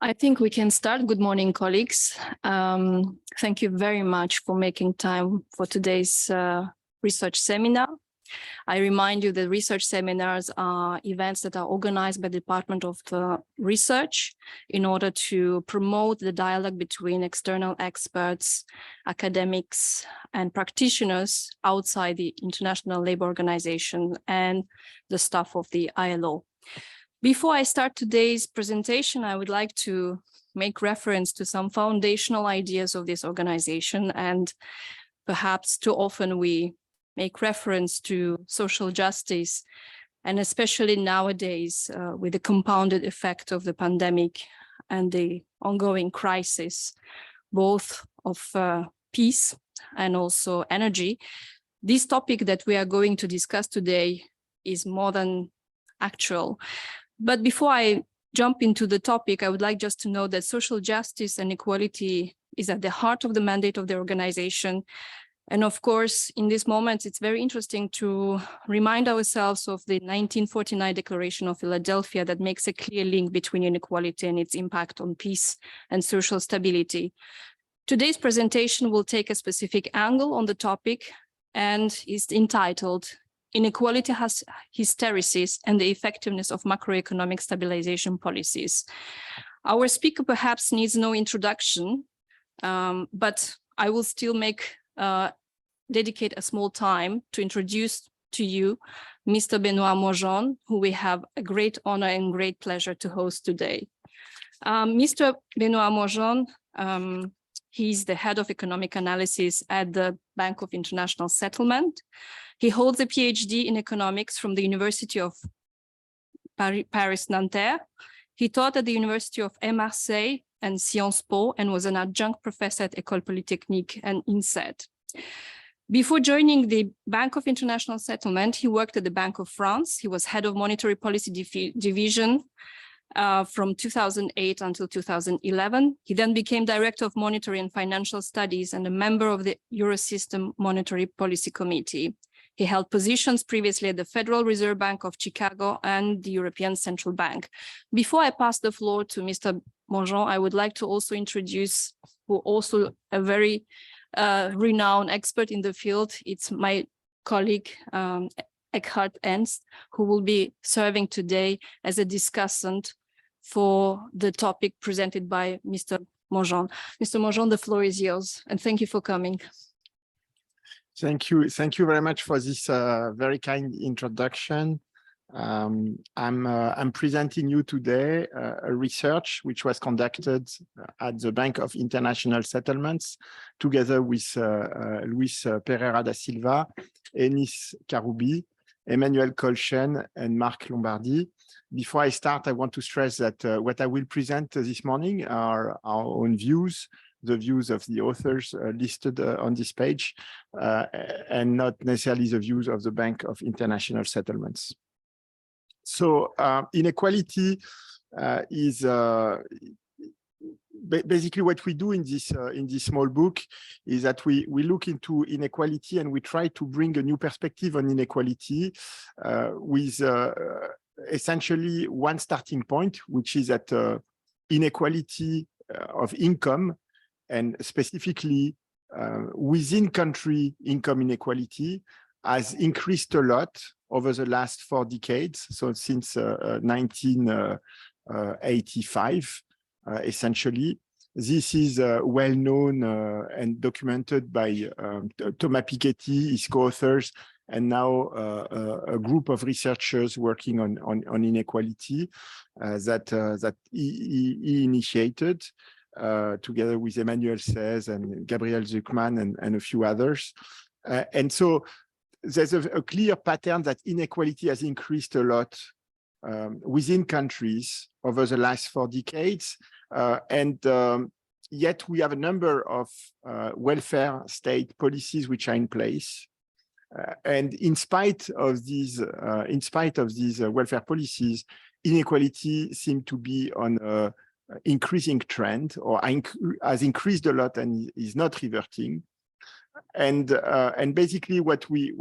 I think we can start. Good morning, colleagues. Thank you very much for making time for today's research seminar. I remind you that research seminars are events that are organized by the Department of Research in order to promote the dialogue between external experts, academics, and practitioners outside the International Labour Organization and the staff of the ILO. Before I start today's presentation, I would like to make reference to some foundational ideas of this organization, and perhaps too often we make reference to social justice, and especially nowadays with the compounded effect of the pandemic and the ongoing crisis, both of peace and also energy. This topic that we are going to discuss today is more than actual. But before I jump into the topic, I would like just to know that social justice and equality is at the heart of the mandate of the organization. And of course, in this moment, it's very interesting to remind ourselves of the 1949 Declaration of Philadelphia that makes a clear link between inequality and its impact on peace and social stability. Today's presentation will take a specific angle on the topic and is entitled Inequality has Hysteresis and the Effectiveness of Macroeconomic Stabilization Policies. Our speaker perhaps needs no introduction, but I will still dedicate a small time to introduce to you Mr. Benoit Mojon, who we have a great honor and great pleasure to host today. Mr. Benoit Mojon, he's the head of economic analysis at the Bank of International Settlement. He holds a PhD in economics from the University of Paris-Nanterre. He taught at the University of Marseille and Sciences Po and was an adjunct professor at École Polytechnique and INSEAD. Before joining the Bank of International Settlement, he worked at the Bank of France. He was head of monetary policy division from 2008 until 2011. He then became director of monetary and financial studies and a member of the Eurosystem Monetary Policy Committee. He held positions previously at the Federal Reserve Bank of Chicago and the European Central Bank. Before I pass the floor to Mr. Mojon, I would like to also introduce who also a very renowned expert in the field. It's my colleague, Eckhard Ernst, who will be serving today as a discussant for the topic presented by Mr. Mojon. Mr. Mojon, the floor is yours, and thank you for coming. Thank you very much for this very kind introduction. I'm presenting you today a research which was conducted at the Bank of International Settlements together with Luis Pereira da Silva, Enis Karoubi, Emmanuel Colchen, and Marc Lombardi. Before I start, I want to stress that what I will present this morning are our own views, the views of the authors listed on this page, and not necessarily the views of the Bank of International Settlements. So inequality is basically what we do in this small book is that we look into inequality and we try to bring a new perspective on inequality with essentially one starting point, which is that inequality of income, and specifically within country income inequality has increased a lot over the last 4 decades. So since 1985, essentially. This is well known and documented by Thomas Piketty, his co-authors, and now a group of researchers working on inequality that he initiated. Together with Emmanuel Saez and Gabriel Zuckman and a few others. And so there's a clear pattern that inequality has increased a lot within countries over the last 4 decades. Yet we have a number of welfare state policies which are in place. And in spite of these welfare policies, inequality seems to be on a increasing trend, or has increased a lot and is not reverting. And basically what we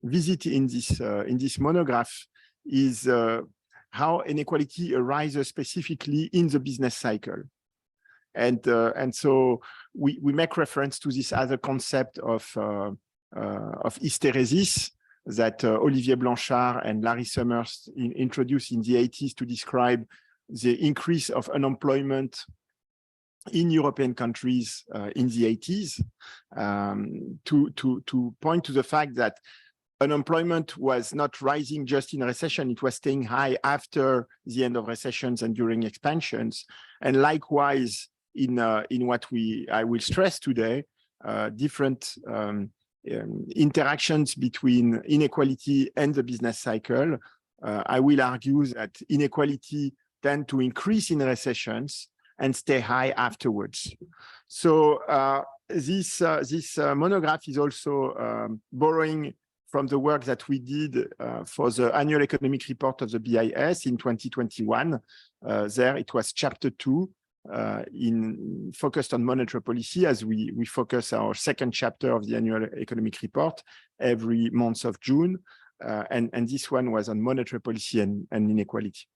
visit in this monograph is how inequality arises specifically in the business cycle. And so we make reference to this other concept of hysteresis that Olivier Blanchard and Larry Summers introduced in the 80s to describe the increase of unemployment in European countries in the 80s, to point to the fact that unemployment was not rising just in recession, it was staying high after the end of recessions and during expansions. And likewise, in what I will stress today, different interactions between inequality and the business cycle. I will argue that inequality tend to increase in recessions and stay high afterwards. So this monograph is also borrowing from the work that we did for the annual economic report of the BIS in 2021. There it was chapter 2, focused on monetary policy, as we focus our second chapter of the annual economic report every month of June. And this one was on monetary policy and inequality.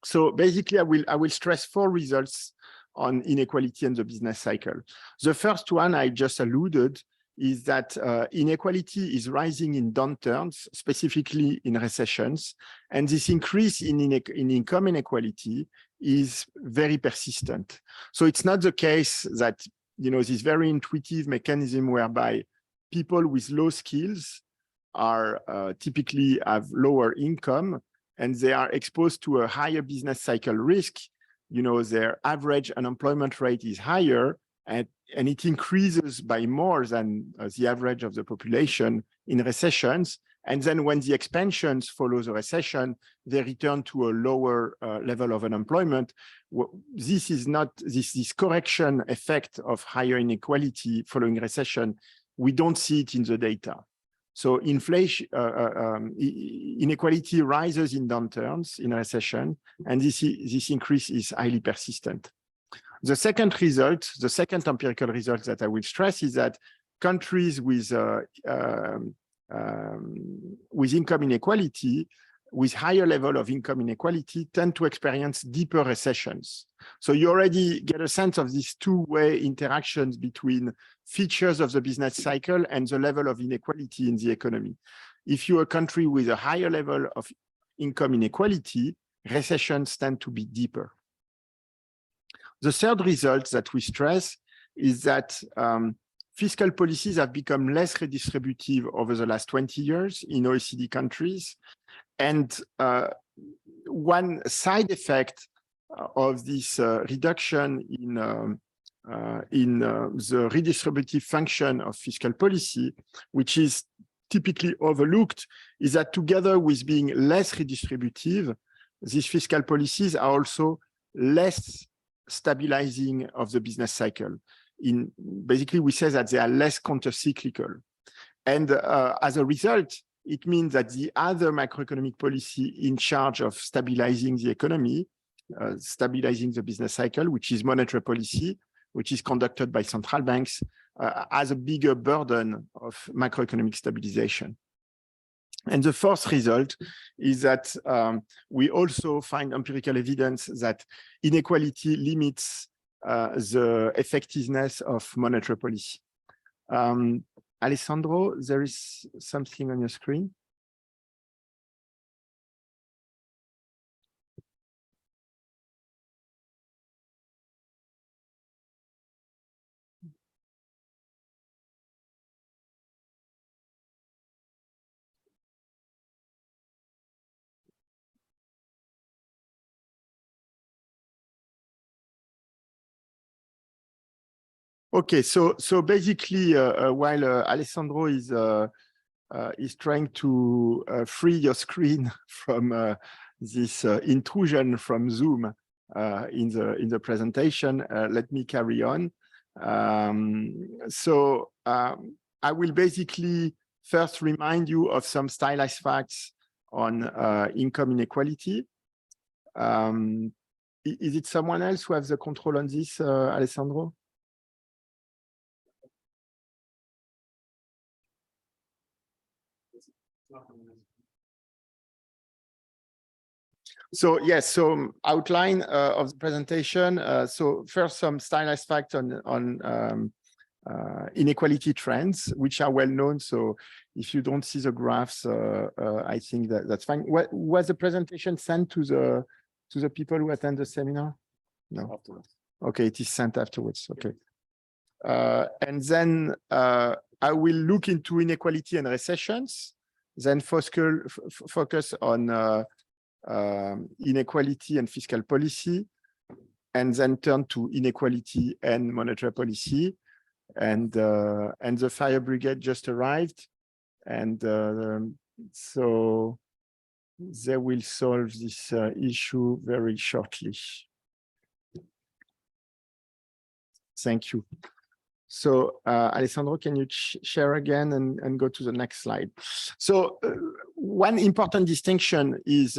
So basically, I will stress 4 results on inequality and the business cycle. The first one I just alluded is that inequality is rising in downturns, specifically in recessions, and this increase in income inequality is very persistent. So it's not the case that, this very intuitive mechanism whereby people with low skills are typically have lower income and they are exposed to a higher business cycle risk. Their average unemployment rate is higher, and it increases by more than the average of the population in recessions. And then when the expansions follow the recession, they return to a lower level of unemployment. This is not this correction effect of higher inequality following recession. We don't see it in the data. So inflation, inequality rises in downturns, in recession, and this increase is highly persistent. The second empirical result that I will stress is that countries with income inequality, with higher level of income inequality, tend to experience deeper recessions. So you already get a sense of these two-way interactions between features of the business cycle and the level of inequality in the economy. If you're a country with a higher level of income inequality, recessions tend to be deeper. The third result that we stress is that fiscal policies have become less redistributive over the last 20 years in OECD countries. And one side effect of this reduction in the redistributive function of fiscal policy, which is typically overlooked, is that together with being less redistributive, these fiscal policies are also less stabilizing of the business cycle. Basically, we say that they are less counter-cyclical. And as a result, it means that the other macroeconomic policy in charge of stabilizing the economy, stabilizing the business cycle, which is monetary policy, which is conducted by central banks, has a bigger burden of macroeconomic stabilization. And the fourth result is that we also find empirical evidence that inequality limits the effectiveness of monetary policy. Alessandro, there is something on your screen. Okay, so basically, while Alessandro is trying to free your screen from this intrusion from Zoom in the presentation, let me carry on. I will basically first remind you of some stylized facts on income inequality. Is it someone else who has the control on this, Alessandro? So yes, so outline of the presentation. So first, some stylized facts on inequality trends, which are well known. So if you don't see the graphs, I think that's fine. Was the presentation sent to the people who attend the seminar? No. Afterwards. Okay, it is sent afterwards. Okay. And then I will look into inequality and recessions, then focus on inequality and fiscal policy, and then turn to inequality and monetary policy. And the fire brigade just arrived, and so they will solve this issue very shortly. Thank you. So Alessandro, can you share again and go to the next slide? So one important distinction is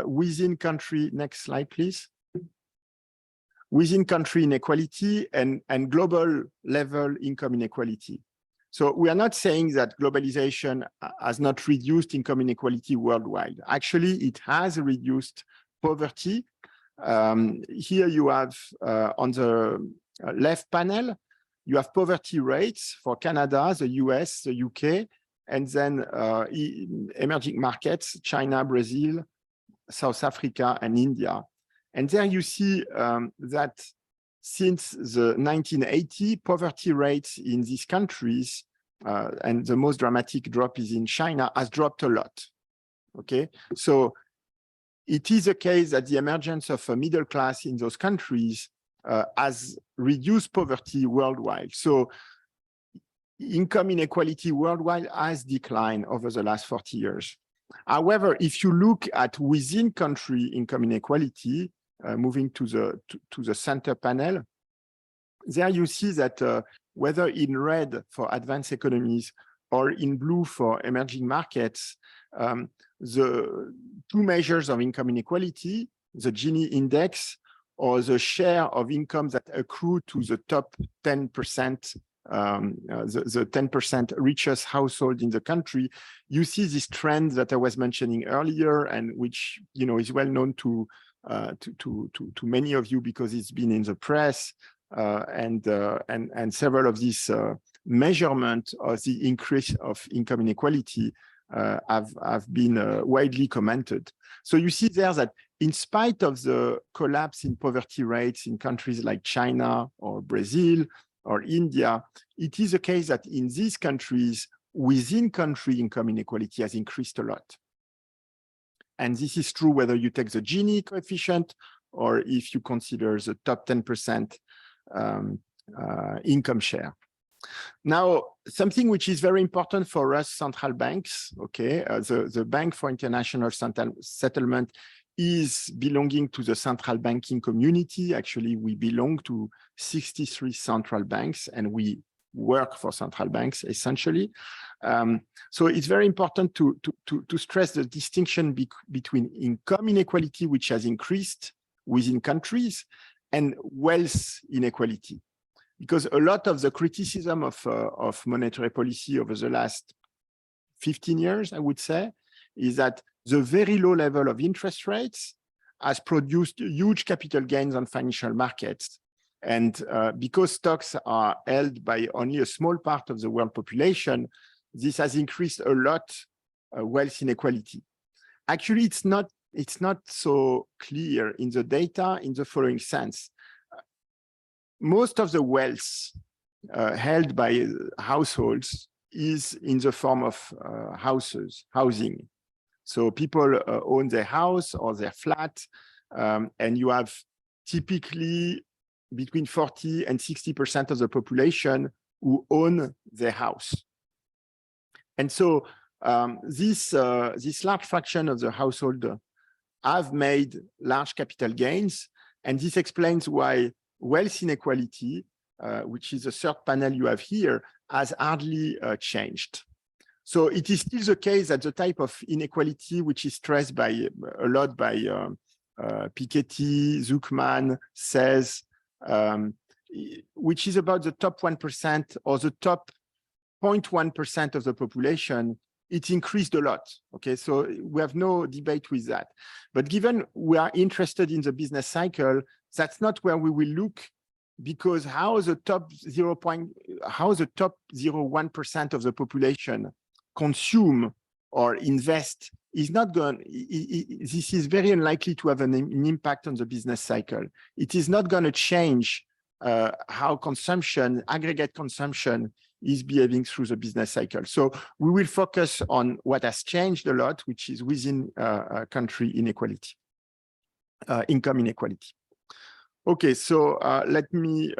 within country, next slide, please. Within country inequality and global level income inequality. So we are not saying that globalization has not reduced income inequality worldwide. Actually, it has reduced poverty. Here you have on the left panel, you have poverty rates for Canada, the US, the UK, and then emerging markets, China, Brazil, South Africa, and India. And there you see that since the 1980s, poverty rates in these countries, and the most dramatic drop is in China, has dropped a lot. Okay, so it is a case that the emergence of a middle class in those countries has reduced poverty worldwide. So income inequality worldwide has declined over the last 40 years. However, if you look at within country income inequality, moving to the center panel, there you see that whether in red for advanced economies or in blue for emerging markets, the two measures of income inequality, the Gini index, or the share of income that accrue to the top 10%, the 10% richest household in the country, you see this trend that I was mentioning earlier, and which is well known to many of you because it's been in the press, and several of these measurements of the increase of income inequality have been widely commented. So you see there that in spite of the collapse in poverty rates in countries like China or Brazil or India, it is a case that in these countries, within country income inequality has increased a lot. And this is true whether you take the Gini coefficient or if you consider the top 10% income share. Now, something which is very important for us central banks, okay, the Bank for International Settlement is belonging to the central banking community. Actually, we belong to 63 central banks and we work for central banks essentially. So it's very important to stress the distinction between income inequality, which has increased within countries, and wealth inequality. Because a lot of the criticism of monetary policy over the last 15 years, I would say, is that the very low level of interest rates has produced huge capital gains on financial markets. And because stocks are held by only a small part of the world population, this has increased a lot wealth inequality. Actually, it's not so clear in the data in the following sense. Most of the wealth held by households is in the form of housing. So people own their house or their flat, and you have typically between 40 and 60% of the population who own their house. And so this large fraction of the household have made large capital gains, and this explains why wealth inequality, which is the third panel you have here, has hardly changed. So it is still the case that the type of inequality which is stressed a lot by Piketty, Zuckman, says, which is about the top 1% or the top 0.1% of the population, it increased a lot. Okay, so we have no debate with that. But given we are interested in the business cycle, that's not where we will look, because how the top 0.01% of the population consume or invest is not going. This is very unlikely to have an impact on the business cycle. It is not going to change how consumption, aggregate consumption, is behaving through the business cycle. So we will focus on what has changed a lot, which is within country inequality, income inequality. Okay, so let me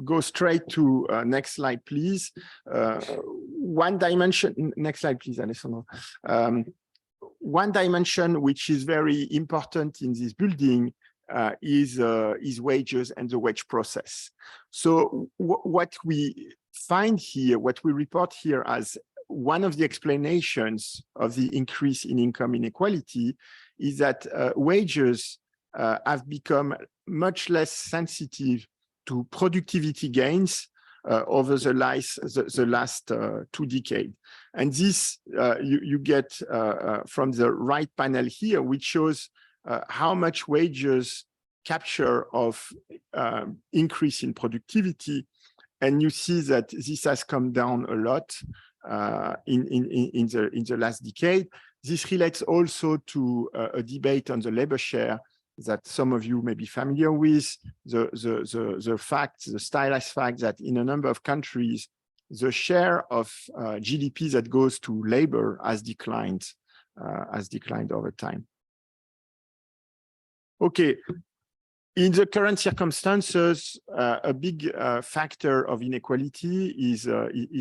go straight to next slide, please. One dimension, next slide, please, Alessandro. One dimension which is very important in this building is wages and the wage process. So what we find here, what we report here as one of the explanations of the increase in income inequality is that wages have become much less sensitive to productivity gains over the last 2 decades. And this you get from the right panel here, which shows how much wages capture of increase in productivity. And you see that this has come down a lot in the last decade. This relates also to a debate on the labor share that some of you may be familiar with, the fact, the stylized fact that in a number of countries, the share of GDP that goes to labor has declined over time. Okay, in the current circumstances, a big factor of inequality is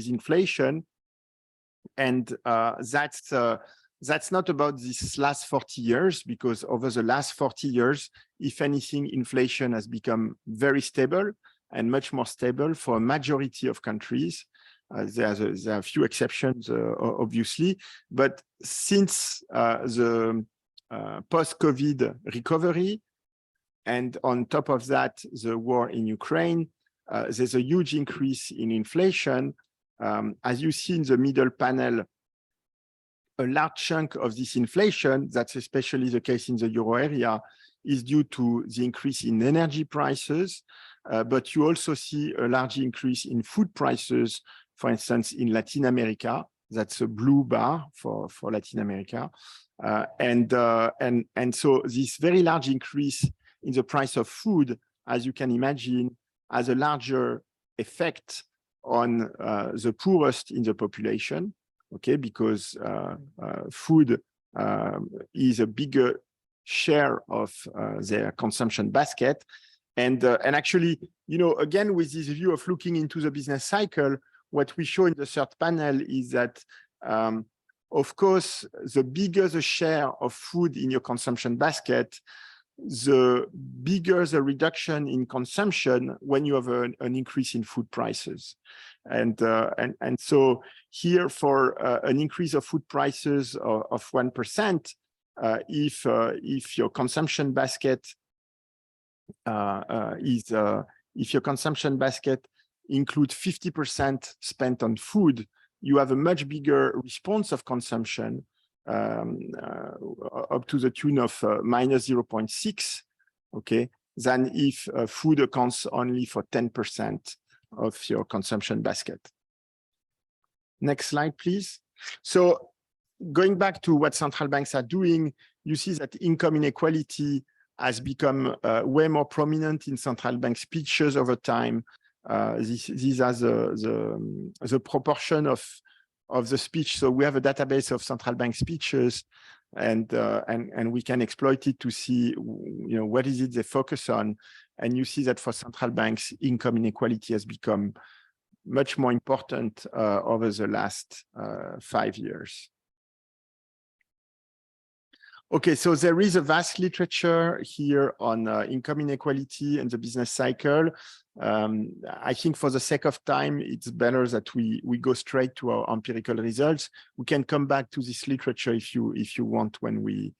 inflation, and that's not about this last 40 years, because over the last 40 years, if anything, inflation has become very stable and much more stable for a majority of countries. There are a few exceptions, obviously, but since the post-COVID recovery, and on top of that, the war in Ukraine, there's a huge increase in inflation. As you see in the middle panel, a large chunk of this inflation, that's especially the case in the euro area, is due to the increase in energy prices, but you also see a large increase in food prices, for instance, in Latin America. That's a blue bar for Latin America. And so this very large increase in the price of food, as you can imagine, has a larger effect on the poorest in the population, okay, because food is a bigger share of their consumption basket. And actually, you know, again, with this view of looking into the business cycle, what we show in the third panel is that, of course, the bigger the share of food in your consumption basket, the bigger the reduction in consumption when you have an increase in food prices. And so here, for an increase of food prices of 1%, if your consumption basket includes 50% spent on food, you have a much bigger response of consumption, up to the tune of minus 0.6, okay, than if food accounts only for 10% of your consumption basket. Next slide, please. So going back to what central banks are doing, you see that income inequality has become way more prominent in central bank speeches over time. These are the proportion of the speech. So we have a database of central bank speeches, and we can exploit it to see, you know, what is it they focus on. And you see that for central banks, income inequality has become much more important over the last 5 years. Okay, so there is a vast literature here on income inequality and the business cycle. I think for the sake of time, it's better that we go straight to our empirical results. We can come back to this literature if you want when we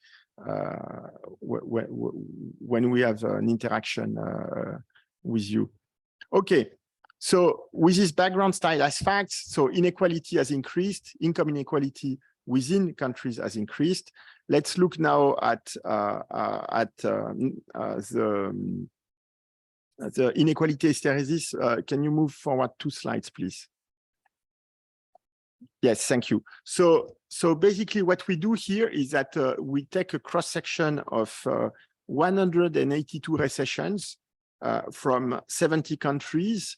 have an interaction with you. Okay, So with this background stylized facts, so inequality has increased, income inequality within countries has increased. Let's look now at the inequality hysteresis. Can you move forward 2 slides, please? Yes, thank you. So basically what we do here is that we take a cross-section of 182 recessions from 70 countries,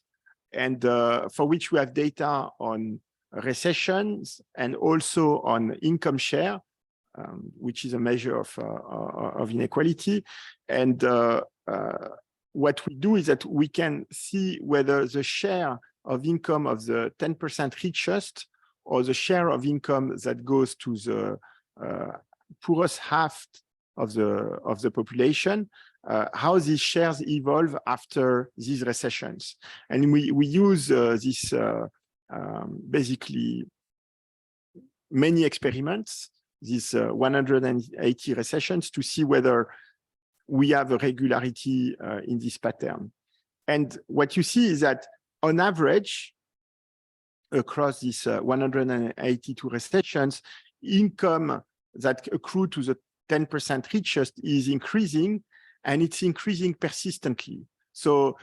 and for which we have data on recessions and also on income share, which is a measure of inequality. And what we do is that we can see whether the share of income of the 10% richest or the share of income that goes to the poorest half of the population, how these shares evolve after these recessions. And we use this basically many experiments, these 180 recessions, to see whether we have a regularity in this pattern. And what you see is that on average, across these 182 recessions, income that accrue to the 10% richest is increasing, and it's increasing persistently. So,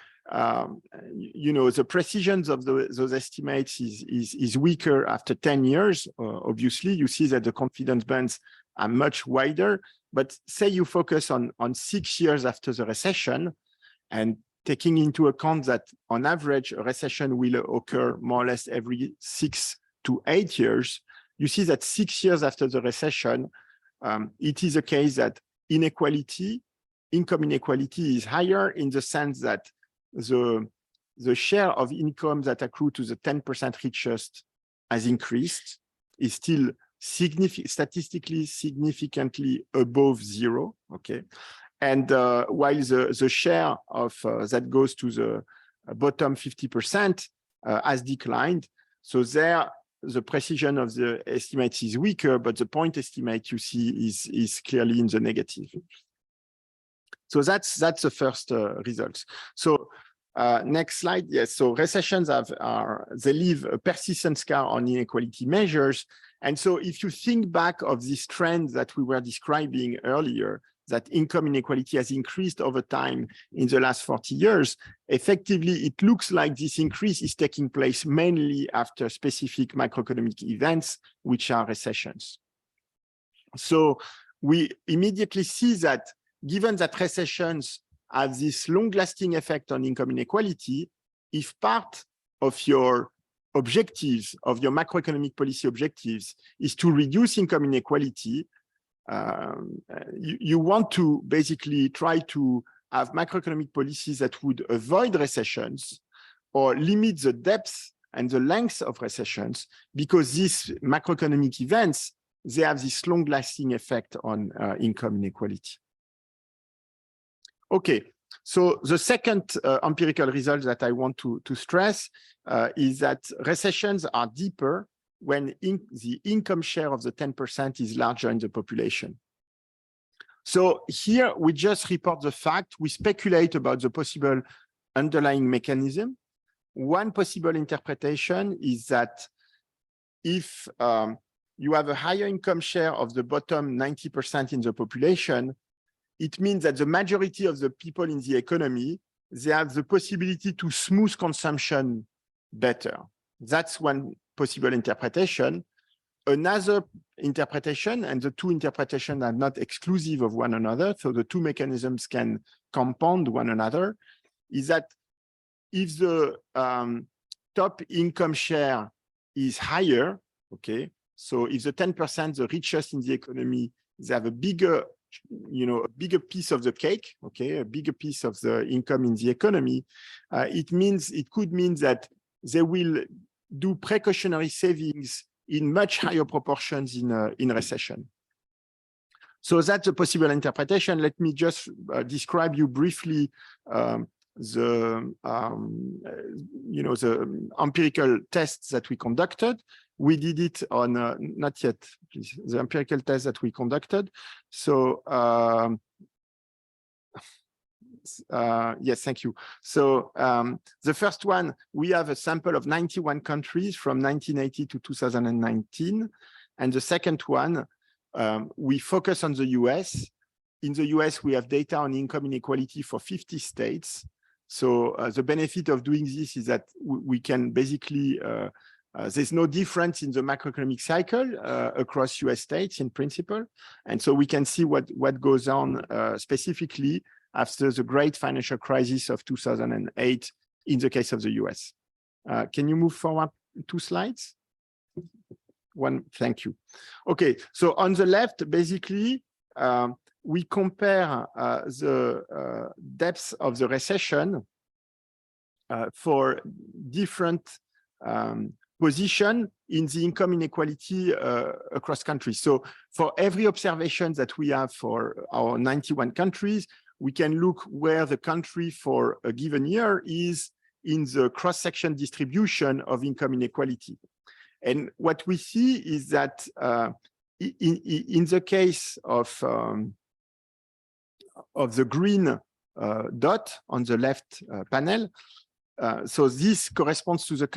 you know, the precision of those estimates is weaker after 10 years. Obviously, you see that the confidence bands are much wider, but say you focus on 6 years after the recession, and taking into account that on average, a recession will occur more or less every 6 to 8 years, you see that 6 years after the recession, it is a case that inequality, income inequality is higher in the sense that the share of income that accrue to the 10% richest has increased, is still statistically significantly above 0, okay? And while the share of that goes to the bottom 50% has declined. So there, the precision of the estimates is weaker, but the point estimate you see is clearly in the negative. So that's the first result. So next slide. Yes. So recessions they leave a persistent scar on inequality measures. And so if you think back of this trend that we were describing earlier, that income inequality has increased over time in the last 40 years, effectively, it looks like this increase is taking place mainly after specific macroeconomic events, which are recessions. So we immediately see that given that recessions have this long-lasting effect on income inequality, if part of your objectives, of your macroeconomic policy objectives, is to reduce income inequality, you want to basically try to have macroeconomic policies that would avoid recessions or limit the depth and the length of recessions, because these macroeconomic events, they have this long-lasting effect on income inequality. Okay, so the second empirical result that I want to stress is that recessions are deeper when the income share of the 10% is larger in the population. So here we just report the fact, we speculate about the possible underlying mechanism. One possible interpretation is that if you have a higher income share of the bottom 90% in the population, it means that the majority of the people in the economy, they have the possibility to smooth consumption better. That's one possible interpretation. Another interpretation, and the two interpretations are not exclusive of one another, so the two mechanisms can compound one another, is that if the top income share is higher, okay, so if the 10%, the richest in the economy, they have a bigger, a bigger piece of the cake, okay, a bigger piece of the income in the economy, it could mean that they will do precautionary savings in much higher proportions in recession. So that's a possible interpretation. Let me just describe you briefly the empirical tests that we conducted. We did it on, not yet, please, the empirical tests that we conducted. So Yes, thank you. So the first one, we have a sample of 91 countries from 1980 to 2019. And the second one, we focus on the US. In the US, we have data on income inequality for 50 states. So the benefit of doing this is that we can basically, there's no difference in the macroeconomic cycle across US states in principle. And so we can see what goes on specifically after the great financial crisis of 2008 in the case of the US. Can you move forward 2 slides? One, thank you. Okay, so on the left, basically, we compare the depths of the recession for different position in the income inequality across countries. So for every observation that we have for our 91 countries, we can look where the country for a given year is in the cross-section distribution of income inequality. And what we see is that in the case of the green dot on the left panel, so this corresponds to the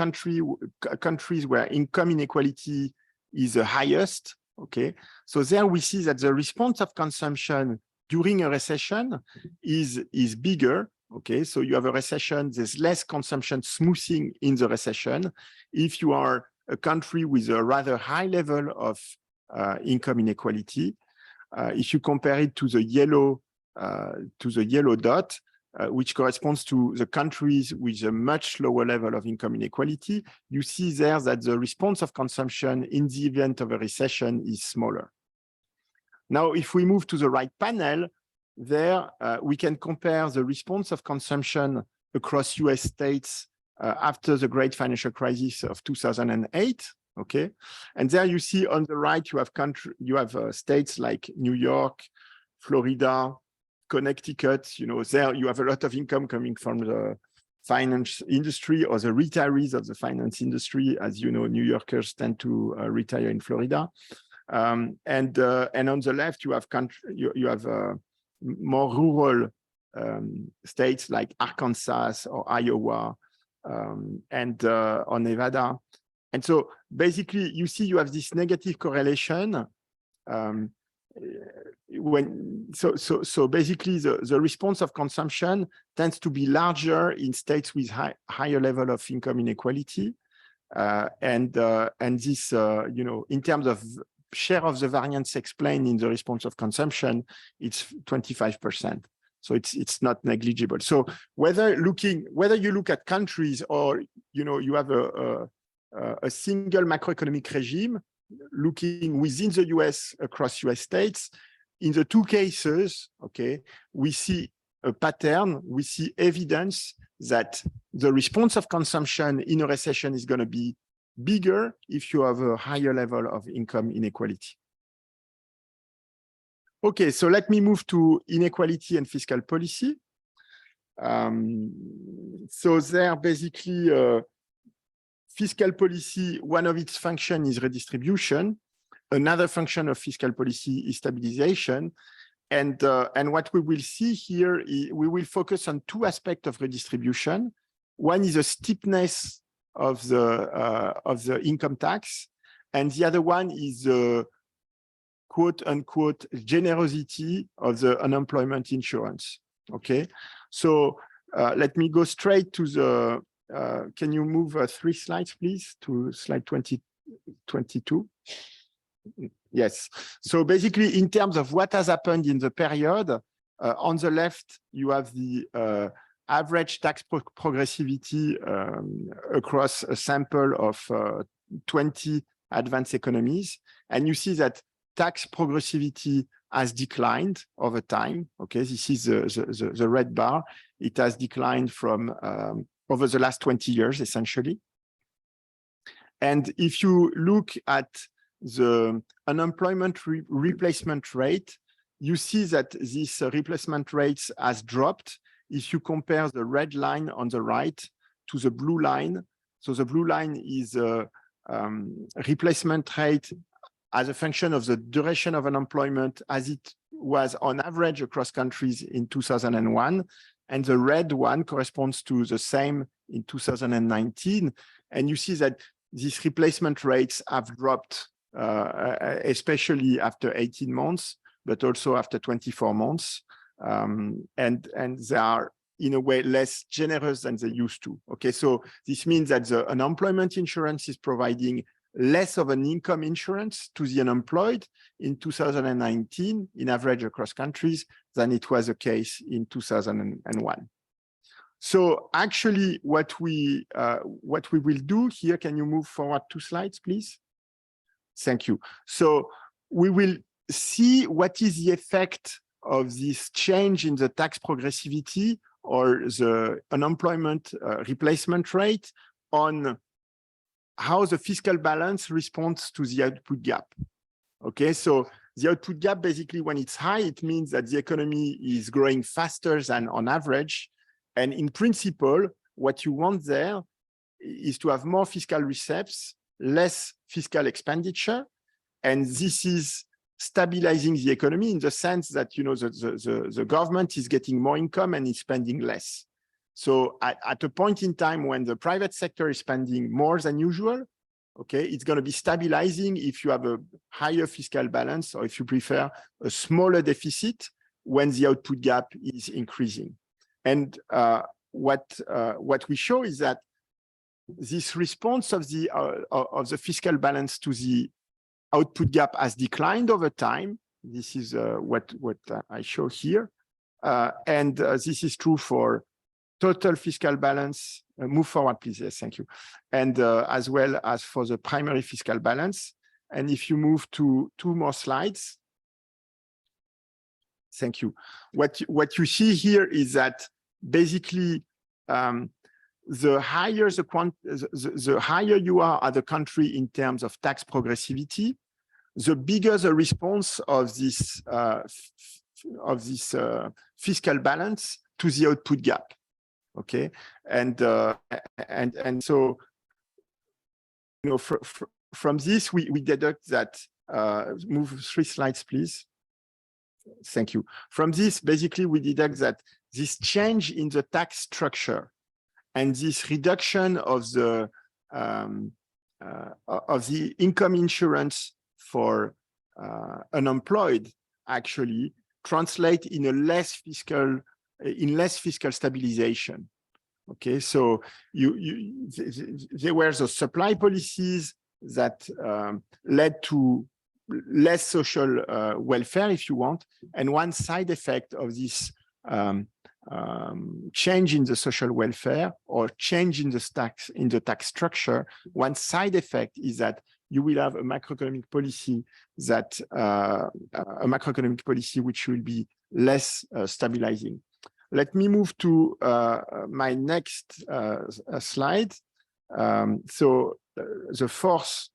countries where income inequality is the highest. Okay, so there we see that the response of consumption during a recession is bigger. Okay, so you have a recession, there's less consumption smoothing in the recession. If you are a country with a rather high level of income inequality, if you compare it to the yellow dot, which corresponds to the countries with a much lower level of income inequality, you see there that the response of consumption in the event of a recession is smaller. Now, if we move to the right panel, there we can compare the response of consumption across US states after the great financial crisis of 2008. Okay, and there you see on the right you have states like New York, Florida, Connecticut. You know, there you have a lot of income coming from the finance industry or the retirees of the finance industry. As you know, New Yorkers tend to retire in Florida. And on the left, you have more rural states like Arkansas or Iowa or Nevada. And so basically, you see you have this negative correlation. So basically, the response of consumption tends to be larger in states with higher level of income inequality. And this, you know, in terms of share of the variance explained in the response of consumption, it's 25%. So it's not negligible. So whether you look at countries or, you know, you have a single macroeconomic regime looking within the US across US states, in the 2 cases, okay, we see a pattern, we see evidence that the response of consumption in a recession is going to be bigger if you have a higher level of income inequality. Okay, so let me move to inequality and fiscal policy. So there basically, fiscal policy, one of its functions is redistribution. Another function of fiscal policy is stabilisation. And what we will see here, we will focus on 2 aspects of redistribution. One is the steepness of the income tax, and the other one is the quote unquote generosity of the unemployment insurance. Okay, so let me go straight to the. Can you move 3 slides, please, to slide 22? Yes. So basically, in terms of what has happened in the period, on the left, you have the average tax progressivity across a sample of 20 advanced economies. And you see that tax progressivity has declined over time. Okay, this is the red bar. It has declined from over the last 20 years, essentially. And if you look at the unemployment replacement rate, you see that this replacement rate has dropped if you compare the red line on the right to the blue line. So the blue line is a replacement rate as a function of the duration of unemployment as it was on average across countries in 2001. And the red one corresponds to the same in 2019. And you see that these replacement rates have dropped, especially after 18 months, but also after 24 months. And they are, in a way, less generous than they used to. Okay, so this means that the unemployment insurance is providing less of an income insurance to the unemployed in 2019, in average across countries, than it was the case in 2001. So actually, what we will do here, can you move forward 2 slides, please? Thank you. So we will see what is the effect of this change in the tax progressivity or the unemployment replacement rate on how the fiscal balance responds to the output gap. Okay, so the output gap, basically, when it's high, it means that the economy is growing faster than on average. And in principle, what you want there is to have more fiscal receipts, less fiscal expenditure. And this is stabilizing the economy in the sense that, you know, the government is getting more income and is spending less. So at a point in time when the private sector is spending more than usual, okay, it's going to be stabilizing if you have a higher fiscal balance, or if you prefer, a smaller deficit when the output gap is increasing. And what we show is that this response of the fiscal balance to the output gap has declined over time. This is what I show here. And this is true for total fiscal balance. Move forward, please. Yes, thank you. And as well as for the primary fiscal balance. And if you move to 2 more slides. Thank you. What you see here is that basically the higher you are at the country in terms of tax progressivity, the bigger the response of this fiscal balance to the output gap. Okay, and so, you know, from this we deduct that. Move 3 slides, please. Thank you. From this, basically, we deduct that this change in the tax structure and this reduction of the income insurance for unemployed actually translate in a less fiscal stabilization. Okay, so there were the supply policies that led to less social welfare, if you want, and one side effect of this change in the social welfare or change in the tax structure, one side effect is that you will have a macroeconomic policy which will be less stabilizing. Let me move to my next slide. So the fourth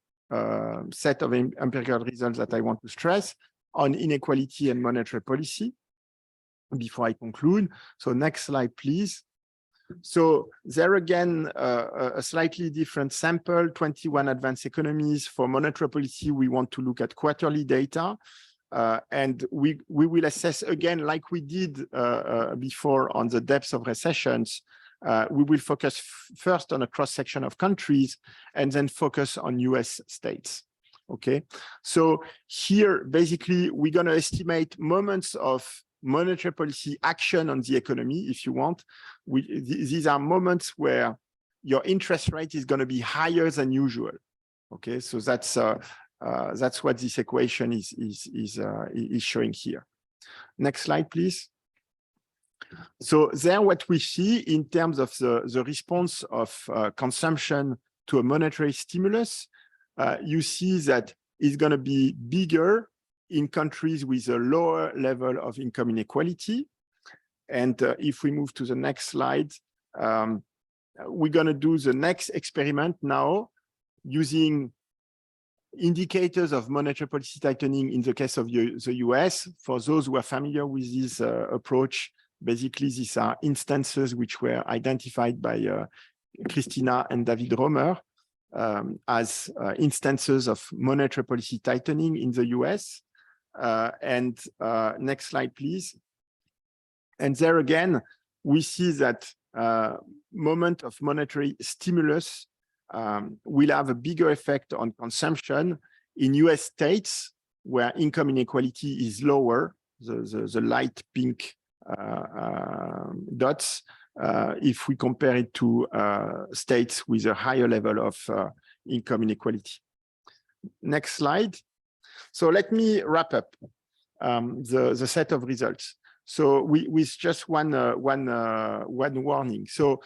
set of empirical results that I want to stress on inequality and monetary policy before I conclude. So next slide, please. So there again, a slightly different sample, 21 advanced economies. For monetary policy, we want to look at quarterly data. And we will assess again, like we did before on the depths of recessions. We will focus first on a cross-section of countries and then focus on US states. Okay, so here, basically, we're going to estimate moments of monetary policy action on the economy, if you want. These are moments where your interest rate is going to be higher than usual. Okay, so that's what this equation is showing here. Next slide, please. So there, what we see in terms of the response of consumption to a monetary stimulus, you see that it's going to be bigger in countries with a lower level of income inequality. And if we move to the next slide, we're going to do the next experiment now using indicators of monetary policy tightening in the case of the US. For those who are familiar with this approach, basically, these are instances which were identified by Christina and David Romer as instances of monetary policy tightening in the US. And next slide, please. And there again, we see that moment of monetary stimulus will have a bigger effect on consumption in US states where income inequality is lower, the light pink dots, if we compare it to states with a higher level of income inequality. Next slide. So let me wrap up the set of results. So with just one warning. So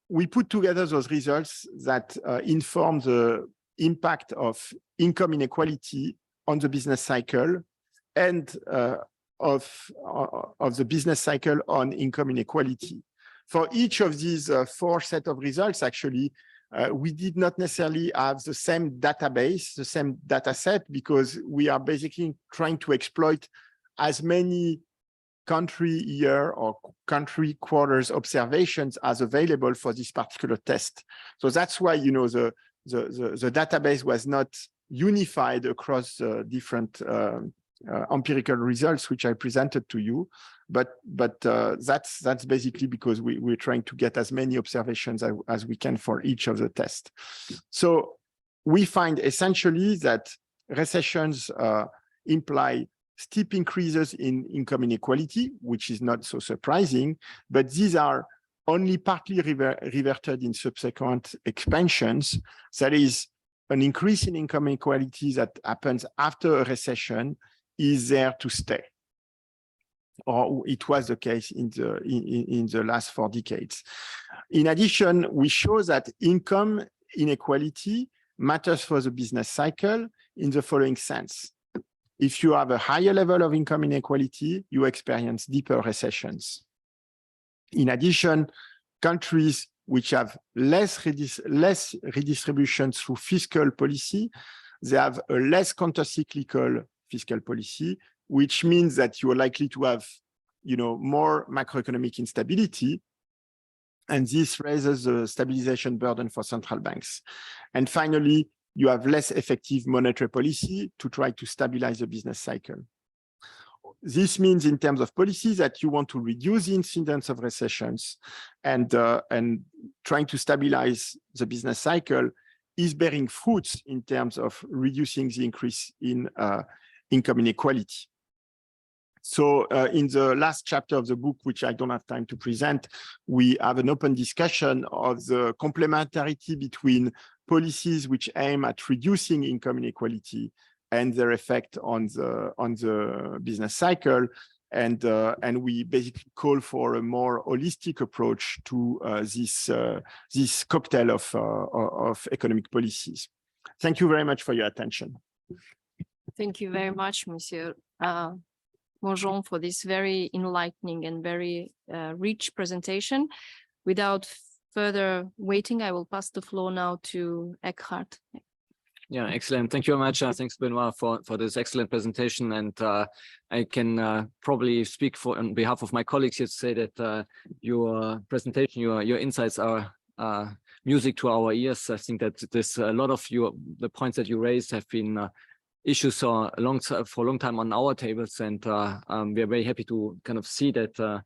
we put together those results that inform the impact of income inequality on the business cycle and of the business cycle on income inequality. For each of these 4 sets of results, actually, we did not necessarily have the same database, the same data set, because we are basically trying to exploit as many country year or country quarters observations as available for this particular test. So that's why, you know, the database was not unified across different empirical results, which I presented to you. But that's basically because we're trying to get as many observations as we can for each of the tests. So we find essentially that recessions imply steep increases in income inequality, which is not so surprising, but these are only partly reverted in subsequent expansions. That is, an increase in income inequality that happens after a recession is there to stay, or it was the case in the last 4 decades. In addition, we show that income inequality matters for the business cycle in the following sense. If you have a higher level of income inequality, you experience deeper recessions. In addition, countries which have less redistribution through fiscal policy, they have a less countercyclical fiscal policy, which means that you are likely to have, you know, more macroeconomic instability, and this raises the stabilization burden for central banks. And finally, you have less effective monetary policy to try to stabilize the business cycle. This means in terms of policy that you want to reduce the incidence of recessions, and trying to stabilize the business cycle is bearing fruits in terms of reducing the increase in income inequality. So in the last chapter of the book, which I don't have time to present, we have an open discussion of the complementarity between policies which aim at reducing income inequality and their effect on the business cycle, and we basically call for a more holistic approach to this cocktail of economic policies. Thank you very much for your attention. Thank you very much, Monsieur Mojon, for this very enlightening and very rich presentation. Without further waiting, I will pass the floor now to Eckhard. Yeah, excellent. Thank you very much. Thanks, Benoit, for this excellent presentation. And I can probably speak on behalf of my colleagues here to say that your presentation, your insights are music to our ears. I think that there's a lot of the points that you raised have been issues for a long time on our tables, and we are very happy to kind of see that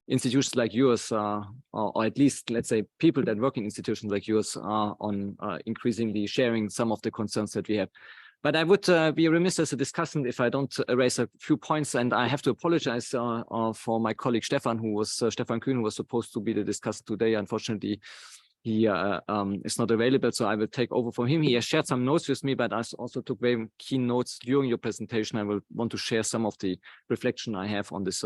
institutions like yours, or at least, let's say, people that work in institutions like yours are on increasingly sharing some of the concerns that we have. But I would be remiss as a discussant if I don't raise a few points, and I have to apologize for my colleague Stefan Kühn, who was supposed to be the discussant today. Unfortunately, he is not available, so I will take over for him. He has shared some notes with me, but I also took very keen notes during your presentation. I will want to share some of the reflection I have on this.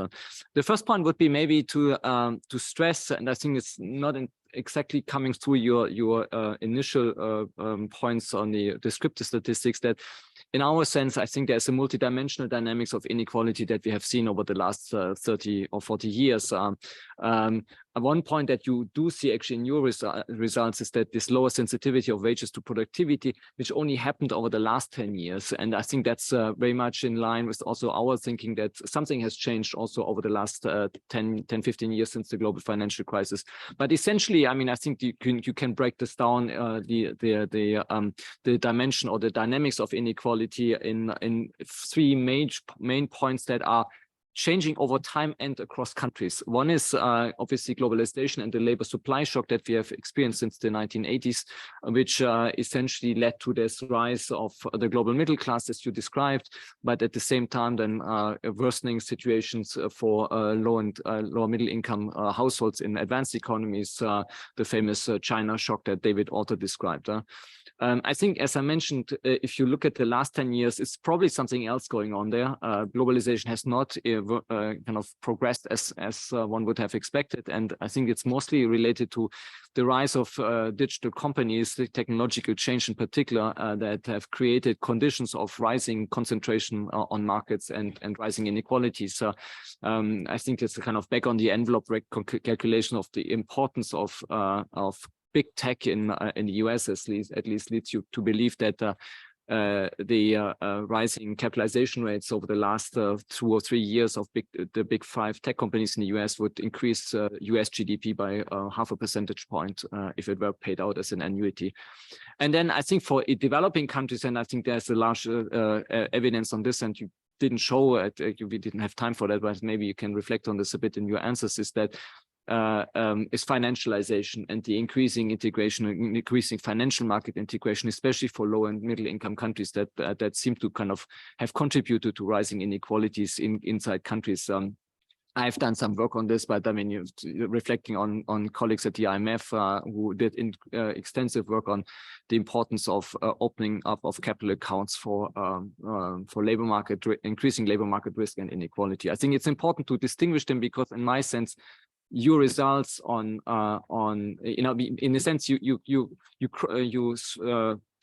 The first point would be maybe to stress, and I think it's not exactly coming through your initial points on the descriptive statistics, that in our sense, I think there's a multidimensional dynamics of inequality that we have seen over the last 30 or 40 years. One point that you do see actually in your results is that this lower sensitivity of wages to productivity, which only happened over the last 10 years. And I think that's very much in line with also our thinking that something has changed also over the last 10, 15 years since the global financial crisis. But essentially, I mean, I think you can break this down, the dimension or the dynamics of inequality in 3 main points that are changing over time and across countries. One is obviously globalization and the labor supply shock that we have experienced since the 1980s, which essentially led to this rise of the global middle class, as you described, but at the same time then worsening situations for low and lower middle income households in advanced economies, the famous China shock that David also described. I think, as I mentioned, if you look at the last 10 years, it's probably something else going on there. Globalization has not kind of progressed as one would have expected. And I think it's mostly related to the rise of digital companies, the technological change in particular, that have created conditions of rising concentration on markets and rising inequalities. So I think it's a kind of back on the envelope calculation of the importance of big tech in the US at least leads you to believe that the rising capitalization rates over the last 2 or 3 years of the big 5 tech companies in the US would increase US GDP by 0.5 percentage point if it were paid out as an annuity. And then I think for developing countries, and I think there's a large evidence on this, and you didn't show it, we didn't have time for that, but maybe you can reflect on this a bit in your answers, is that is financialization and the increasing integration, increasing financial market integration, especially for low and middle income countries that seem to kind of have contributed to rising inequalities inside countries. I've done some work on this, but I mean, reflecting on colleagues at the IMF who did extensive work on the importance of opening up of capital accounts for labor market, increasing labor market risk and inequality. I think it's important to distinguish them because, in my sense, your results on in a sense you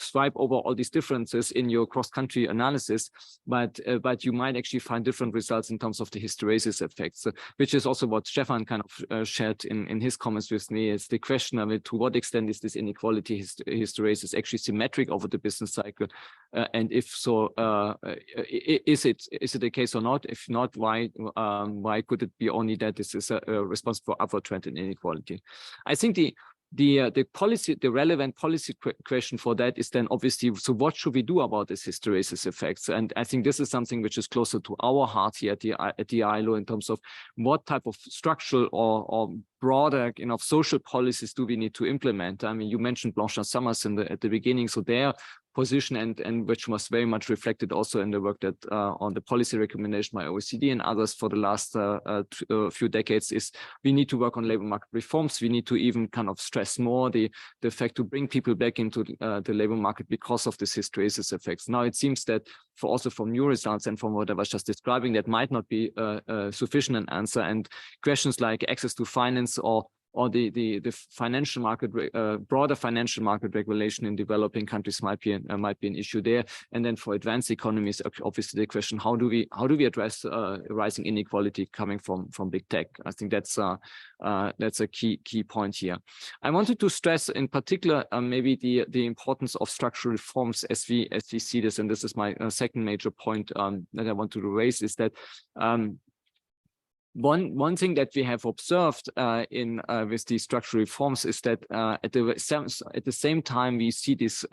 swipe over all these differences in your cross-country analysis, but you might actually find different results in terms of the hysteresis effects, which is also what Stefan kind of shared in his comments with me. It's the question of it, to what extent is this inequality hysteresis actually symmetric over the business cycle, and if so, is it a case or not? If not, why could it be only that this is a response for upward trend in inequality? I think the relevant policy question for that is then obviously, so what should we do about this hysteresis effects? And I think this is something which is closer to our heart here at the ILO in terms of what type of structural or broader, social policies do we need to implement? I mean, you mentioned Blanchard-Summers at the beginning, so their position and which was very much reflected also in the work that on the policy recommendation by OECD and others for the last few decades is we need to work on labor market reforms. We need to even kind of stress more the fact to bring people back into the labor market because of this hysteresis effects. Now it seems that also from your results and from what I was just describing, that might not be sufficient an answer, and questions like access to finance or the financial market, broader financial market regulation in developing countries might be an issue there. And then for advanced economies, obviously the question, how do we address rising inequality coming from big tech? I think that's a key point here. I wanted to stress in particular maybe the importance of structural reforms as we see this, and this is my second major point that I want to raise, is that one thing that we have observed with these structural reforms is that at the same time we see this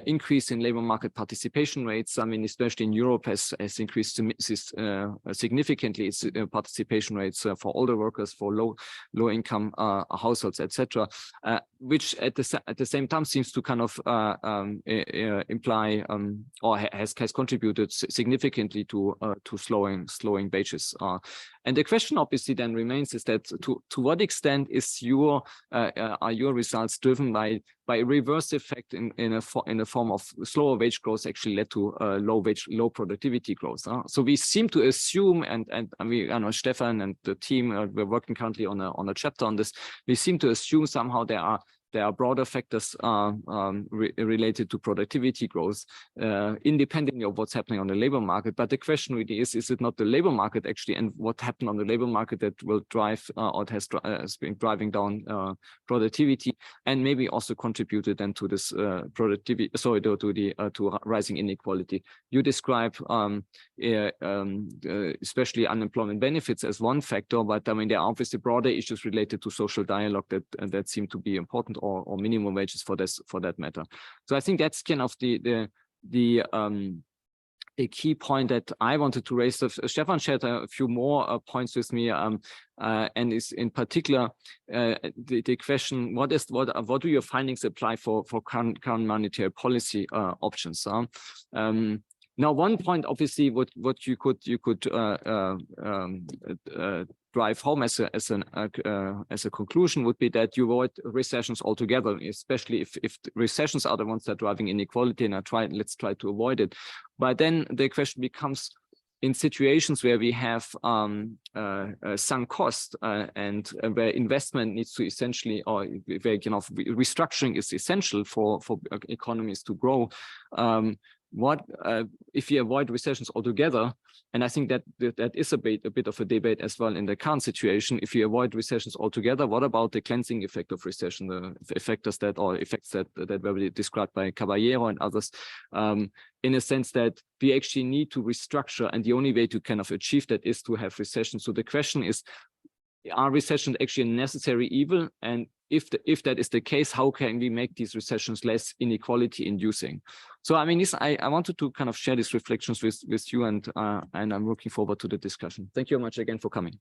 increase in labor market participation rates. I mean, especially in Europe has increased significantly its participation rates for older workers, for low income households, etc., which at the same time seems to kind of imply or has contributed significantly to slowing wages. And the question obviously then remains is that to what extent is are your results driven by a reverse effect in a form of slower wage growth actually led to low productivity growth. So we seem to assume, and I mean, I know Stefan and the team, we're working currently on a chapter on this. We seem to assume somehow there are broader factors related to productivity growth, independently of what's happening on the labor market. But the question really is it not the labor market actually, and what happened on the labor market that will drive or has been driving down productivity, and maybe also contributed then to this productivity, sorry, to rising inequality. You describe especially unemployment benefits as one factor, but I mean there are obviously broader issues related to social dialogue that seem to be important, or minimum wages for that matter. So I think that's kind of the a key point that I wanted to raise. Stefan shared a few more points with me, and is in particular the question: what do your findings apply for current monetary policy options? Now, one point, obviously, what you could drive home as a conclusion would be that you avoid recessions altogether, especially if recessions are the ones that are driving inequality, and let's try to avoid it. But then the question becomes, in situations where we have sunk cost and where investment needs to essentially, or where restructuring is essential for economies to grow. What if you avoid recessions altogether? And I think that is a bit of a debate as well in the current situation. If you avoid recessions altogether, what about the cleansing effect of recession, the effects that were described by Caballero and others, in a sense that we actually need to restructure, and the only way to kind of achieve that is to have recession. So the question is, are recessions actually a necessary evil? And if that is the case, how can we make these recessions less inequality inducing? So I mean, I wanted to kind of share these reflections with you, and I'm looking forward to the discussion. Thank you very much again for coming.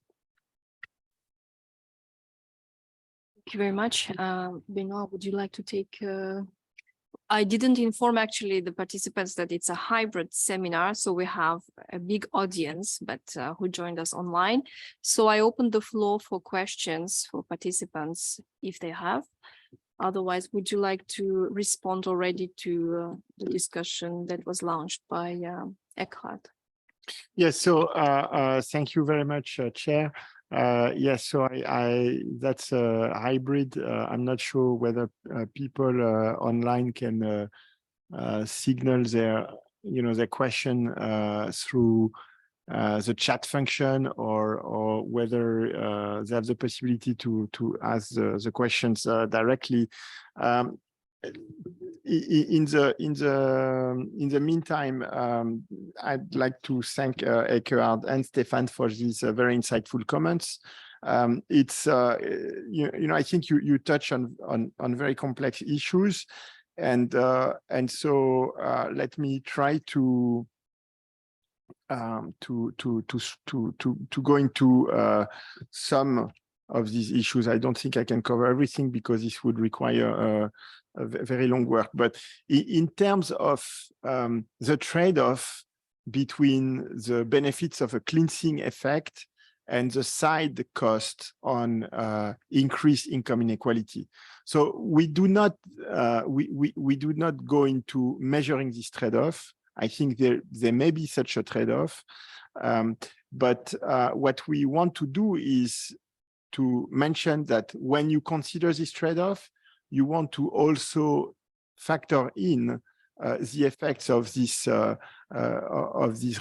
Thank you very much. Benoit, would you like to take? I didn't inform actually the participants that it's a hybrid seminar, so we have a big audience, but who joined us online. So I opened the floor for questions for participants if they have. Otherwise, would you like to respond already to the discussion that was launched by Eckhart? Yes, so thank you very much, Chair. Yes, so that's a hybrid. I'm not sure whether people online can signal their question through the chat function, or whether they have the possibility to ask the questions directly. In the meantime, I'd like to thank Eckhart and Stefan for these very insightful comments. It's I think you touch on very complex issues, and so let me try to go into some of these issues. I don't think I can cover everything because this would require a very long work. But in terms of the trade-off between the benefits of a cleansing effect and the side cost on increased income inequality. So we do not go into measuring this trade-off. I think there may be such a trade-off, but what we want to do is to mention that when you consider this trade-off, you want to also factor in the effects of this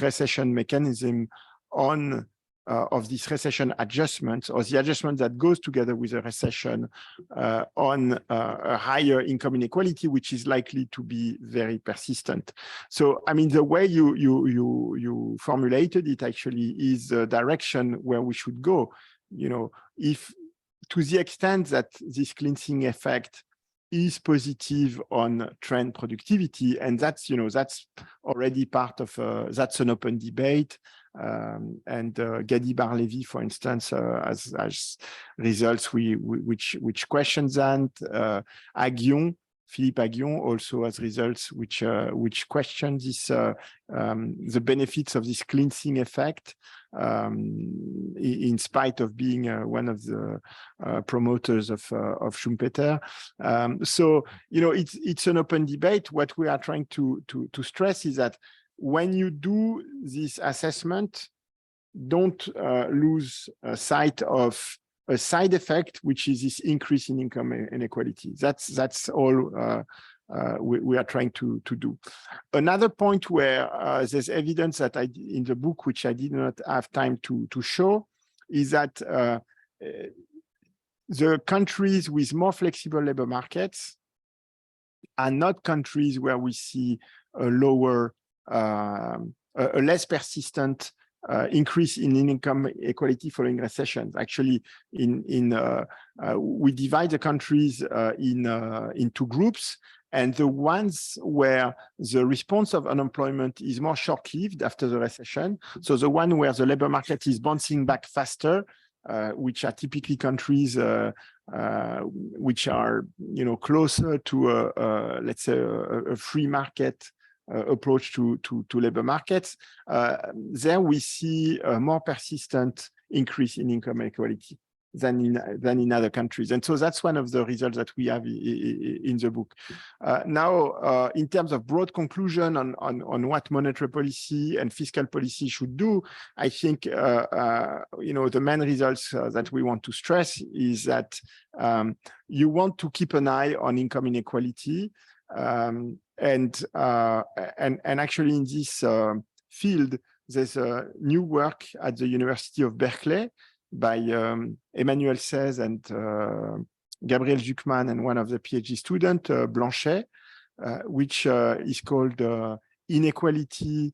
recession mechanism on of this recession adjustment, or the adjustment that goes together with a recession on a higher income inequality, which is likely to be very persistent. So, I mean, the way you formulated it actually is the direction where we should go. If to the extent that this cleansing effect is positive on trend productivity, and that's that's already part of that's an open debate, and Gadi Bar-Levi, for instance, as results which questions that. Philippe Aghion also has results which question this the benefits of this cleansing effect, in spite of being one of the promoters of Schumpeter. So it's an open debate. What we are trying to stress is that when you do this assessment, don't lose sight of a side effect, which is this increase in income inequality. That's all we are trying to do. Another point where there's evidence that in the book, which I did not have time to show, is that the countries with more flexible labor markets are not countries where we see a lower, a less persistent increase in income equality following recessions. Actually, we divide the countries in two groups, and the ones where the response of unemployment is more short-lived after the recession. So the one where the labor market is bouncing back faster, which are typically countries which are, closer to let's say a free market approach to labor markets. There we see a more persistent increase in income inequality than in other countries. And so that's one of the results that we have in the book. Now, in terms of broad conclusion on what monetary policy and fiscal policy should do, I think, the main results that we want to stress is that you want to keep an eye on income inequality. And actually in this field, there's a new work at the University of Berkeley by Emmanuel Seize and Gabriel Zuckman and one of the PhD student, Blanchet, which is called Inequality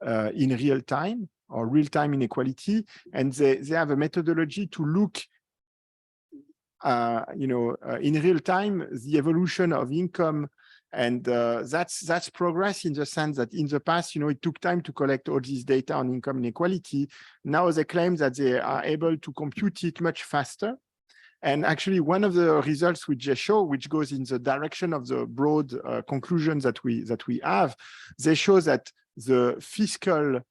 in Real Time, or Real-Time Inequality. And they have a methodology to look in real time, the evolution of income. And that's progress in the sense that in the past, it took time to collect all this data on income inequality. Now they claim that they are able to compute it much faster. And actually, one of the results which they show, which goes in the direction of the broad conclusions that we have, they show that the fiscal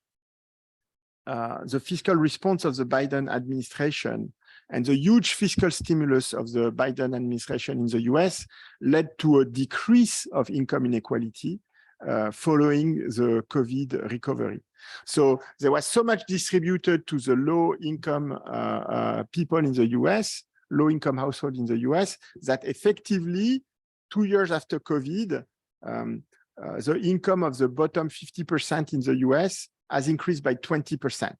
response of the Biden administration and the huge fiscal stimulus of the Biden administration in the US led to a decrease of income inequality following the COVID recovery. So there was so much distributed to the low-income people in the US, low-income households in the US, that effectively, 2 years after COVID, the income of the bottom 50% in the US has increased by 20%.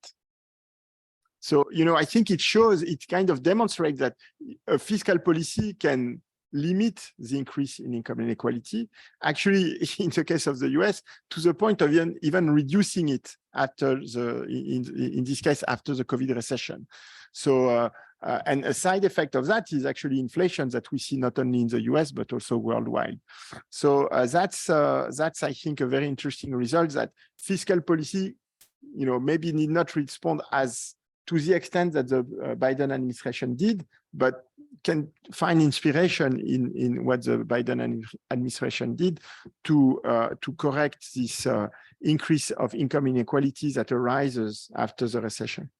So, I think it kind of demonstrates that a fiscal policy can limit the increase in income inequality, actually, in the case of the US, to the point of even reducing it after in this case, after the COVID recession. So, and a side effect of that is actually inflation that we see not only in the US, but also worldwide. So that's, I think, a very interesting result, that fiscal policy, maybe need not respond as to the extent that the Biden administration did, but can find inspiration in what the Biden administration did to correct this increase of income inequality that arises after the recession.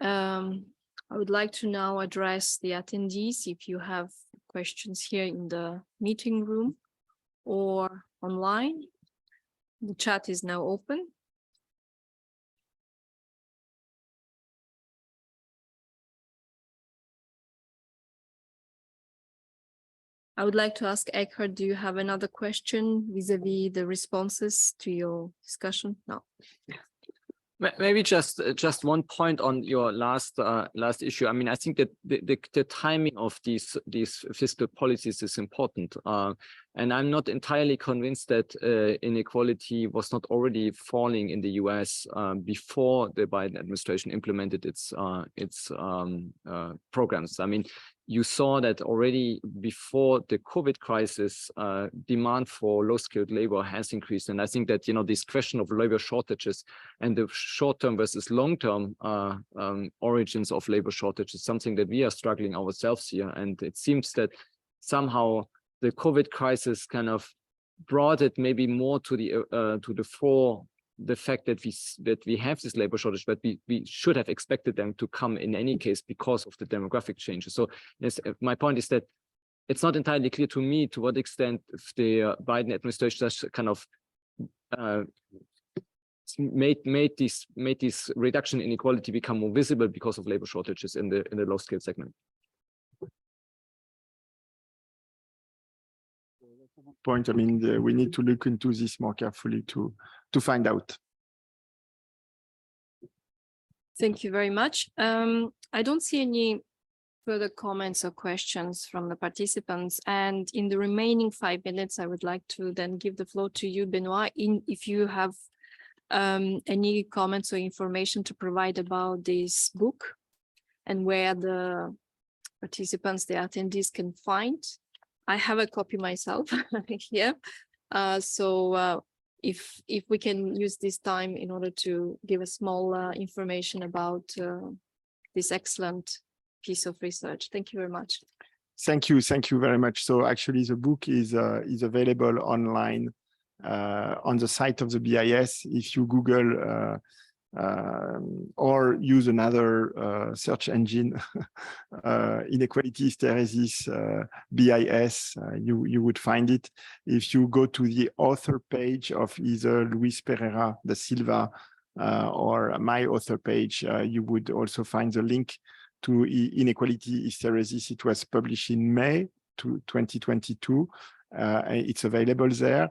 I would like to now address the attendees. If you have questions here in the meeting room or online, the chat is now open. I would like to ask Eckhard, do you have another question vis-a-vis the responses to your discussion? No. Maybe just one point on your last issue. I mean, I think that the timing of these fiscal policies is important, and I'm not entirely convinced that inequality was not already falling in the US before the Biden administration implemented its programs. I mean, you saw that already before the COVID crisis, demand for low-skilled labor has increased. And I think that, this question of labor shortages and the short-term versus long-term origins of labor shortage is something that we are struggling ourselves here. And it seems that somehow the COVID crisis kind of brought it maybe more to the fore, the fact that we have this labor shortage, but we should have expected them to come in any case because of the demographic changes. So yes, my point is that it's not entirely clear to me to what extent the Biden administration has kind of made this reduction in inequality become more visible because of labor shortages in the low skill segment. Point. I mean, we need to look into this more carefully to find out. Thank you very much. I don't see any further comments or questions from the participants. And in the remaining 5 minutes, I would like to then give the floor to you, Benoit, if you have any comments or information to provide about this book and where the participants, the attendees can find. I have a copy myself here. If we can use this time in order to give a small information about this excellent piece of research. Thank you very much. Thank you very much. So actually, the book is available online on the site of the BIS. If you Google or use another search engine, Inequality, Hysteresis, BIS, you would find it. If you go to the author page of either Luis Pereira da Silva or my author page, you would also find the link to Inequality, Hysteresis. It was published in May 2022. It's available there.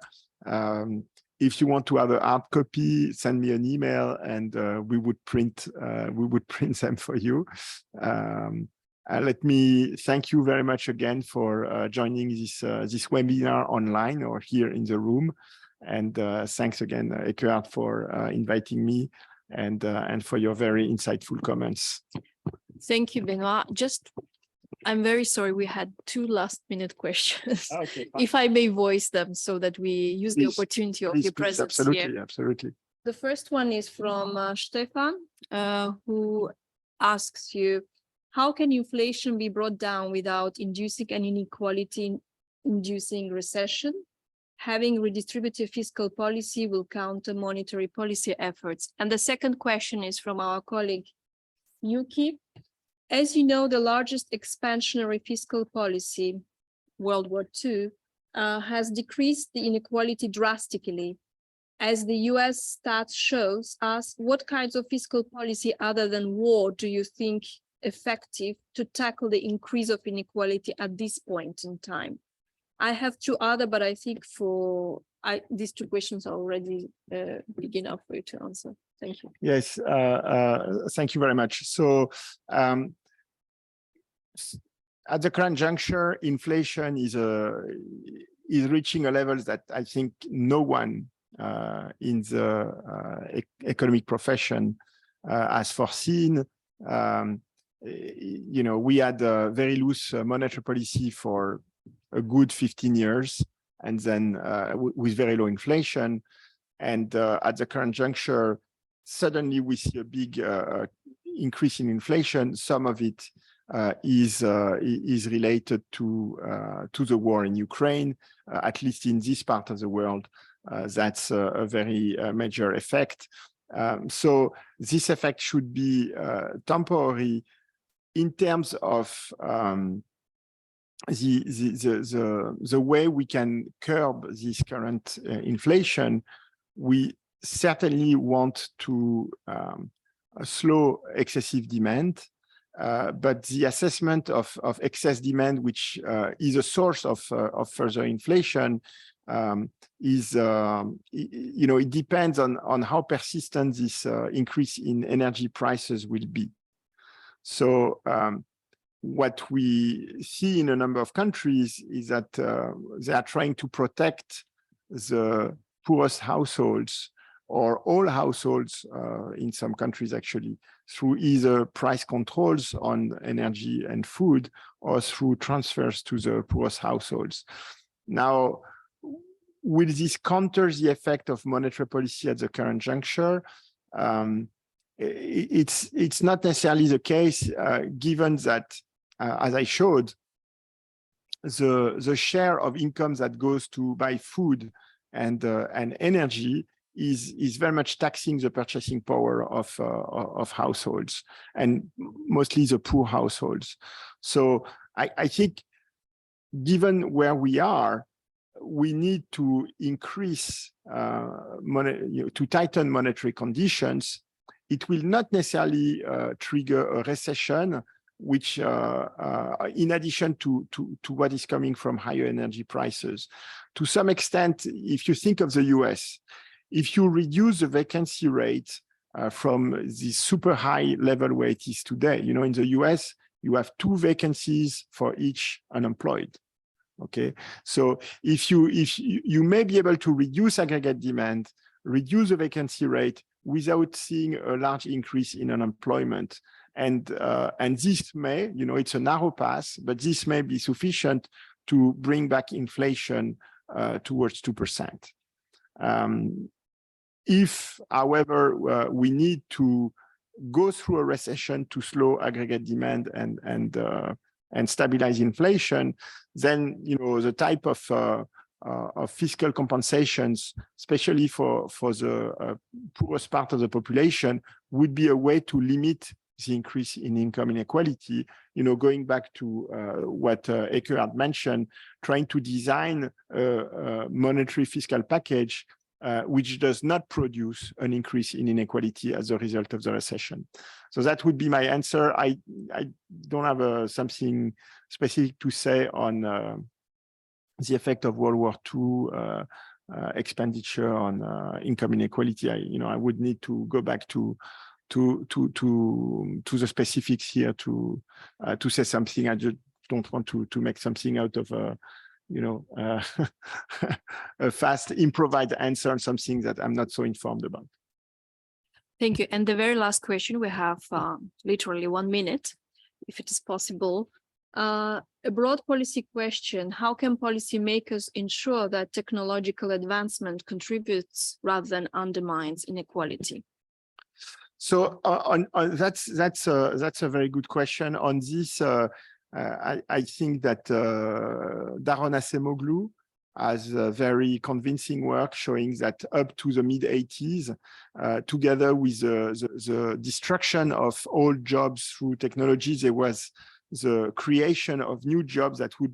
If you want to have a hard copy, send me an email, and we would print them for you. Let me thank you very much again for joining this webinar online or here in the room, and thanks again, Eckhard, for inviting me and for your very insightful comments. Thank you, Benoit. I'm very sorry, we had 2 last-minute questions. Okay, if I may voice them so that we use the opportunity of your presence here. Absolutely. The first one is from Stefan, who asks you, how can inflation be brought down without inducing an inequality, inducing recession? Having redistributive fiscal policy will counter monetary policy efforts. And the second question is from our colleague, Yuki. As you know, the largest expansionary fiscal policy, World War II, has decreased the inequality drastically. As the US stats shows us, what kinds of fiscal policy other than war do you think effective to tackle the increase of inequality at this point in time? I have 2 other, but I think these 2 questions are already big enough for you to answer. Thank you. Yes, thank you very much. So at the current juncture, inflation is reaching a level that I think no one in the economic profession has foreseen. We had a very loose monetary policy for a good 15 years, and then with very low inflation. And at the current juncture, suddenly we see a big increase in inflation. Some of it is related to the war in Ukraine, at least in this part of the world. That's a very major effect. So this effect should be temporary. In terms of the way we can curb this current inflation, we certainly want to slow excessive demand, but the assessment of excess demand, which is a source of further inflation, it depends on how persistent this increase in energy prices will be. So what we see in a number of countries is that they are trying to protect the poorest households, or all households in some countries actually, through either price controls on energy and food or through transfers to the poorest households. Now, will this counter the effect of monetary policy at the current juncture? It's not necessarily the case, given that, as I showed, the share of income that goes to buy food and energy is very much taxing the purchasing power of households, and mostly the poor households. So I think, given where we are, we need to increase to tighten monetary conditions. It will not necessarily trigger a recession, which in addition to what is coming from higher energy prices. To some extent, if you think of the US, if you reduce the vacancy rate from the super high level where it is today, in the US, you have 2 vacancies for each unemployed. Okay, so if you may be able to reduce aggregate demand, reduce the vacancy rate, without seeing a large increase in unemployment. And this may, it's a narrow path, but this may be sufficient to bring back inflation towards 2%. If, however, we need to go through a recession to slow aggregate demand and stabilize inflation, then the type of fiscal compensations, especially for the poorest part of the population, would be a way to limit the increase in income inequality. Going back to what Eckhart mentioned, trying to design a monetary fiscal package which does not produce an increase in inequality as a result of the recession. So that would be my answer. I don't have something specific to say on the effect of World War II expenditure on income inequality. I would need to go back to the specifics here to say something. I just don't want to make something out of a fast improvised answer on something that I'm not so informed about. Thank you. And the very last question, we have literally 1 minute, if it is possible. A broad policy question: how can policymakers ensure that technological advancement contributes rather than undermines inequality? So that's a very good question. On this, I think that Daron Acemoglu has a very convincing work showing that up to the mid-80s, together with the destruction of old jobs through technology, there was the creation of new jobs that would,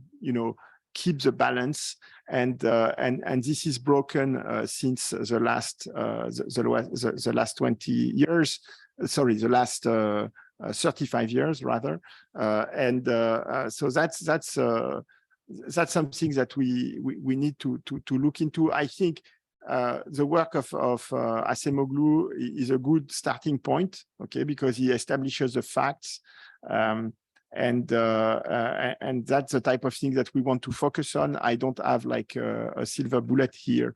keep the balance, and this is broken since the last 20 years. Sorry, the last 35 years rather, so that's something that we need to look into. I think the work of Acemoglu is a good starting point, okay, because he establishes the facts. And that's the type of thing that we want to focus on. I don't have like a silver bullet here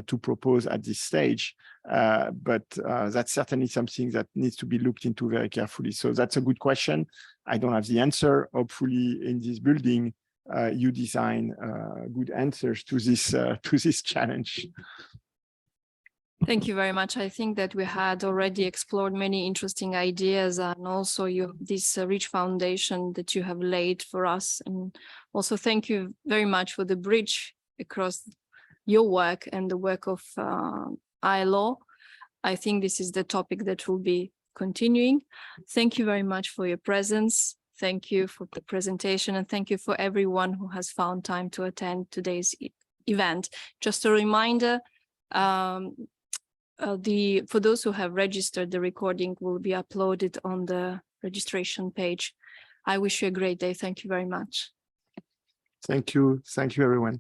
to propose at this stage, but that's certainly something that needs to be looked into very carefully. So that's a good question. I don't have the answer. Hopefully in this building, you design good answers to this challenge. Thank you very much. I think that we had already explored many interesting ideas, and also this rich foundation that you have laid for us. And also thank you very much for the bridge across your work and the work of ILO. I think this is the topic that will be continuing. Thank you very much for your presence. Thank you for the presentation, and thank you for everyone who has found time to attend today's event. Just a reminder, for those who have registered, the recording will be uploaded on the registration page. I wish you a great day. Thank you very much. Thank you. Thank you, everyone.